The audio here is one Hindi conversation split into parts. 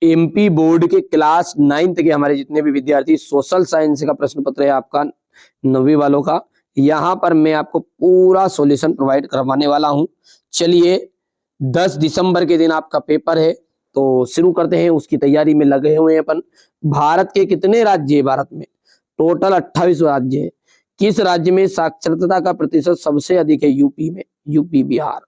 एमपी बोर्ड के क्लास 9th के हमारे जितने भी विद्यार्थी, सोशल साइंस का प्रश्न पत्र है आपका 9वीं वालों का, यहाँ पर मैं आपको पूरा सॉल्यूशन प्रोवाइड करवाने वाला हूँ। चलिए 10 दिसंबर के दिन आपका पेपर है, तो शुरू करते हैं। उसकी तैयारी में लगे हुए हैं अपन। भारत के कितने राज्य है? भारत में टोटल 28 राज्य है। किस राज्य में साक्षरता का प्रतिशत सबसे अधिक है? यूपी में। यूपी, बिहार,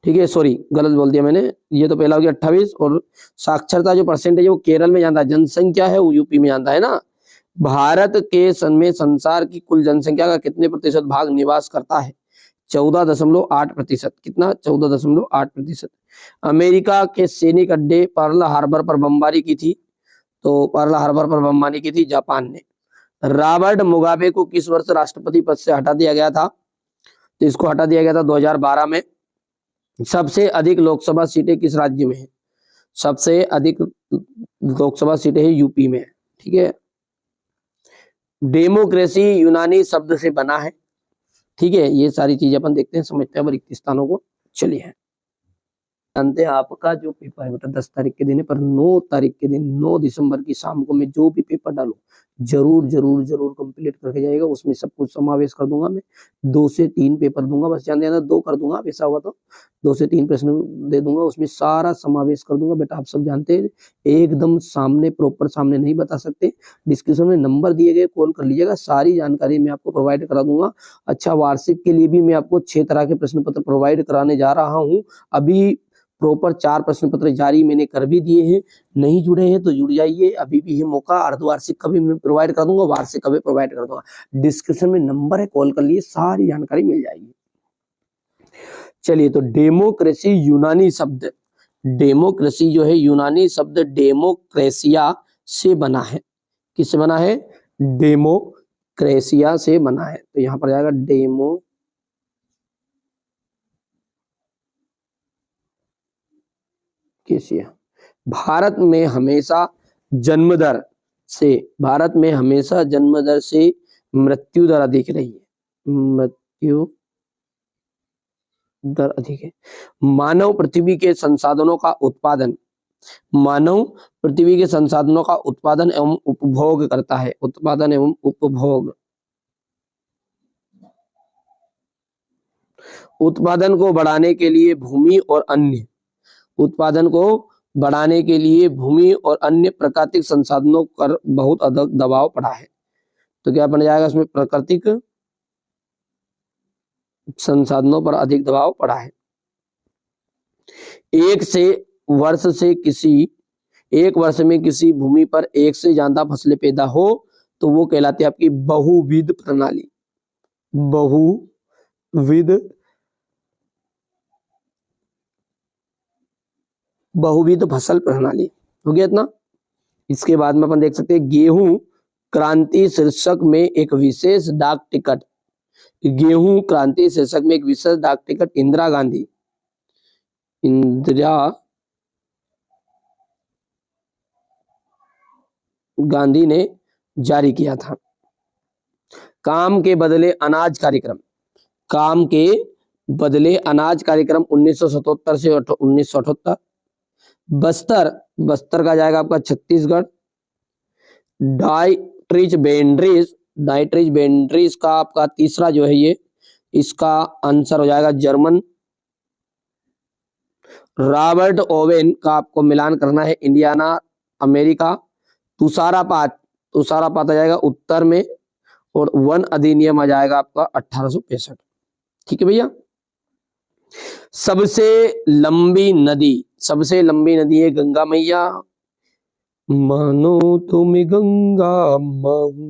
ठीक है, सॉरी गलत बोल दिया मैंने, ये तो पहला हो गया 28, और साक्षरता जो परसेंटेज है वो केरल में ज्यादा, जनसंख्या है वो यूपी में ज्यादा है ना। भारत के में संसार की कुल जनसंख्या का कितने प्रतिशत भाग निवास करता है? 14.8%। कितना? 14.8%। अमेरिका के सैनिक अड्डे पर्ल हार्बर पर बमबारी की थी, तो पर्ल हार्बर पर बमबारी की थी जापान ने। रॉबर्ट मुगाबे को किस वर्ष राष्ट्रपति पद से हटा दिया गया था? तो इसको हटा दिया गया था 2012 में। सबसे अधिक लोकसभा सीटें किस राज्य में है? सबसे अधिक लोकसभा सीटें है यूपी में, ठीक है। डेमोक्रेसी यूनानी शब्द से बना है, ठीक है। ये सारी चीजें अपन देखते हैं, समझते हैं अब रिक्त स्थानों को। चलिए, जानते हैं आपका जो पेपर है बेटा 10 तारीख के दिन है, पर 9 तारीख के दिन 9 दिसंबर की शाम को मैं जो भी पेपर डालूं जरूर जरूर जरूर कंप्लीट करके जाएगा। उसमें सब कुछ समावेश कर दूंगा मैं। 2 से 3 पेपर दूंगा, बस जान देना 2 कर दूंगा, ऐसा होगा तो 2 से 3 प्रश्न दे दूंगा, उसमें सारा समावेश कर दूंगा। बेटा आप सब जानते हैं एकदम सामने, प्रॉपर सामने नहीं बता सकते। डिस्क्रिप्शन में नंबर दिए गए, कॉल कर लीजिएगा, सारी जानकारी मैं आपको प्रोवाइड करा दूंगा। अच्छा, वार्षिक के लिए भी मैं आपको 6 तरह के प्रश्न पत्र प्रोवाइड कराने जा रहा हूँ। अभी प्रॉपर 4 प्रश्न पत्र जारी मैंने कर भी दिए हैं। नहीं जुड़े हैं तो जुड़ जाइए, अभी भी है मौका। अर्धवार्षिक का भी मैं प्रोवाइड कर दूंगा, वार्षिक का भी प्रोवाइड कर दूंगा। डिस्क्रिप्शन में नंबर है, कॉल कर लिए, सारी जानकारी मिल जाएगी। चलिए, तो डेमोक्रेसी यूनानी शब्द, डेमोक्रेसी जो है यूनानी शब्द डेमोक्रेसिया से बना है। किससे बना है? डेमोक्रेसिया से बना है। तो यहां पर जाएगा डेमोक्रेसिया। भारत में हमेशा जन्म दर से मृत्यु दर अधिक रही है। मृत्यु दर अधिक है। मानव पृथ्वी के संसाधनों का उत्पादन एवं उपभोग करता है। उत्पादन एवं उपभोग। उत्पादन को बढ़ाने के लिए भूमि और अन्य प्राकृतिक संसाधनों पर बहुत अधिक दबाव पड़ा है। तो क्या बन जाएगा इसमें? प्राकृतिक संसाधनों पर अधिक दबाव पड़ा है। एक वर्ष में किसी भूमि पर एक से ज्यादा फसलें पैदा हो तो वो कहलाती है आपकी बहुविध प्रणाली। बहुविध फसल प्रणाली। हो गया इतना। इसके बाद में अपन देख सकते हैं गेहूं क्रांति शीर्षक में एक विशेष डाक टिकट। इंदिरा गांधी ने जारी किया था। काम के बदले अनाज कार्यक्रम 1977 से 1978। बस्तर का जाएगा आपका छत्तीसगढ़। डाइट्रिच बेंड्रीज का आपका तीसरा जो है ये, इसका आंसर हो जाएगा जर्मन। रॉबर्ट ओवेन का आपको मिलान करना है, इंडियाना, अमेरिका। तुषारापात आ जाएगा उत्तर में, और वन अधिनियम आ जाएगा आपका 1865। ठीक है भैया। सबसे लंबी नदी है गंगा मैया। मानो तुम गंगा माहू,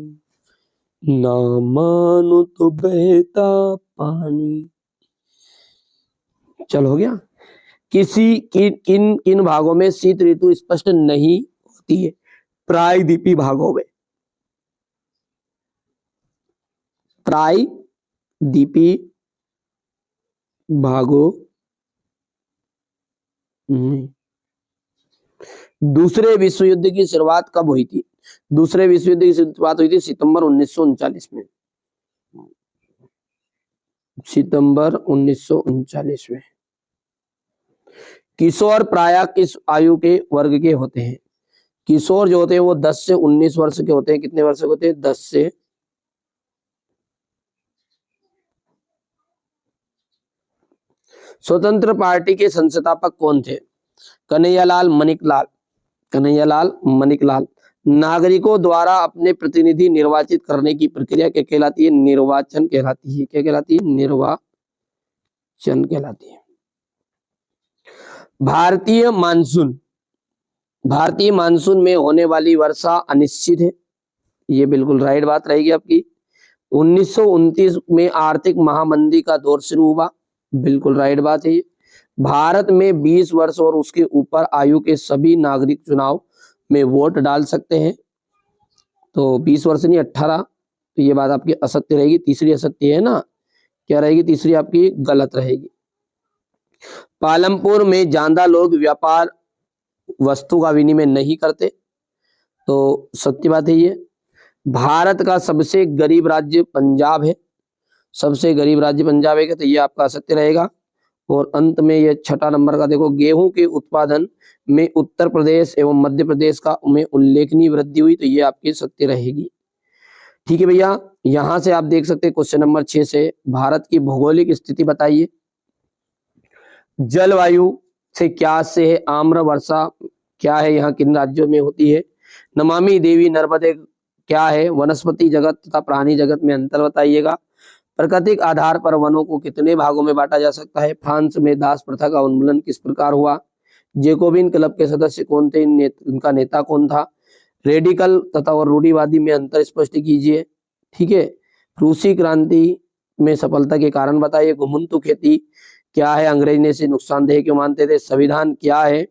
ना मानो तो बहता पानी। चल हो गया। किन भागों में शीत ऋतु स्पष्ट नहीं होती है? प्रायद्वीपीय भागों में। प्रायद्वीपीय भागों में। दूसरे विश्व युद्ध की शुरुआत कब हुई थी? दूसरे विश्व युद्ध की शुरुआत हुई थी सितंबर 1939 में। सितंबर 1939 में। किशोर प्रायः किस आयु के वर्ग के होते हैं? किशोर जो होते हैं वो 10 से 19 वर्ष के होते हैं। कितने वर्ष के होते हैं? 10 से। स्वतंत्र पार्टी के संस्थापक कौन थे? कन्हैयालाल मणिकलाल। कन्हैयालाल मणिकलाल। नागरिकों द्वारा अपने प्रतिनिधि निर्वाचित करने की प्रक्रिया क्या कहलाती है? निर्वाचन कहलाती है। क्या कहलाती है? निर्वाचन कहलाती है। भारतीय मानसून। भारतीय मानसून में होने वाली वर्षा अनिश्चित है। ये बिल्कुल राइट बात रहेगी आपकी। 1929 में आर्थिक महामंदी का दौर शुरू हुआ। बिल्कुल राइट बात है ये। भारत में 20 वर्ष और उसके ऊपर आयु के सभी नागरिक चुनाव में वोट डाल सकते हैं। तो 20 वर्ष नहीं 18। तो ये बात आपकी असत्य रहेगी। तीसरी असत्य है ना, क्या रहेगी? तीसरी आपकी गलत रहेगी। पालमपुर में ज्यादा लोग व्यापार वस्तु का विनिमय नहीं करते। तो सत्य बात है ये। भारत का सबसे गरीब राज्य पंजाब है। सबसे गरीब राज्य पंजाब है, तो ये आपका असत्य रहेगा। और अंत में ये छठा नंबर का देखो, गेहूं के उत्पादन में उत्तर प्रदेश एवं मध्य प्रदेश का में उल्लेखनीय वृद्धि हुई। तो ये आपकी सत्य रहेगी। ठीक है भैया, यहां से आप देख सकते हैं क्वेश्चन नंबर 6 से भारत की भौगोलिक स्थिति बताइए। जलवायु से क्या से है? आम्र वर्षा क्या है? यहाँ किन राज्यों में होती है? नमामि देवी नर्मदे क्या है? वनस्पति जगत तथा प्राणी जगत में अंतर बताइएगा। प्राकृतिक आधार पर वनों को कितने भागों में बांटा जा सकता है? फ्रांस में दास प्रथा का उन्मूलन किस प्रकार हुआ? जेकोबिन क्लब के सदस्य कौन थे? इनका नेता कौन था? रेडिकल तथा और रूढ़िवादी में अंतर स्पष्ट कीजिए। ठीक है। रूसी क्रांति में सफलता के कारण बताइए। घुमंतु खेती क्या है? अंग्रेज ने इसे नुकसानदेह क्यों मानते थे? संविधान क्या है?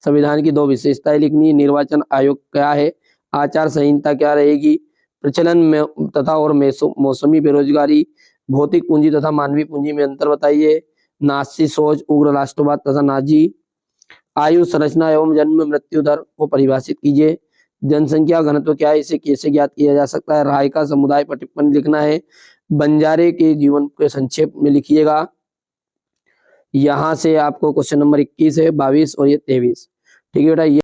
संविधान की 2 विशेषताएं लिखनी है। निर्वाचन आयोग क्या है? आचार संहिता क्या रहेगी? प्रचलन में तथा और मौसमी बेरोजगारी, भौतिक पूंजी तथा मानवीय पूंजी में अंतर बताइए। नासी सोच, उग्र राष्ट्रवाद तथा नाजी। आयु संरचना एवं जन्म मृत्यु दर को परिभाषित कीजिए। जनसंख्या घनत्व क्या है? इसे कैसे ज्ञात किया जा सकता है? राय का समुदाय पर टिप्पणी लिखना है। बंजारे के जीवन के संक्षेप में लिखिएगा। यहां से आपको क्वेश्चन नंबर 21 है, 22 और ये 23। ठीक है बेटा। ये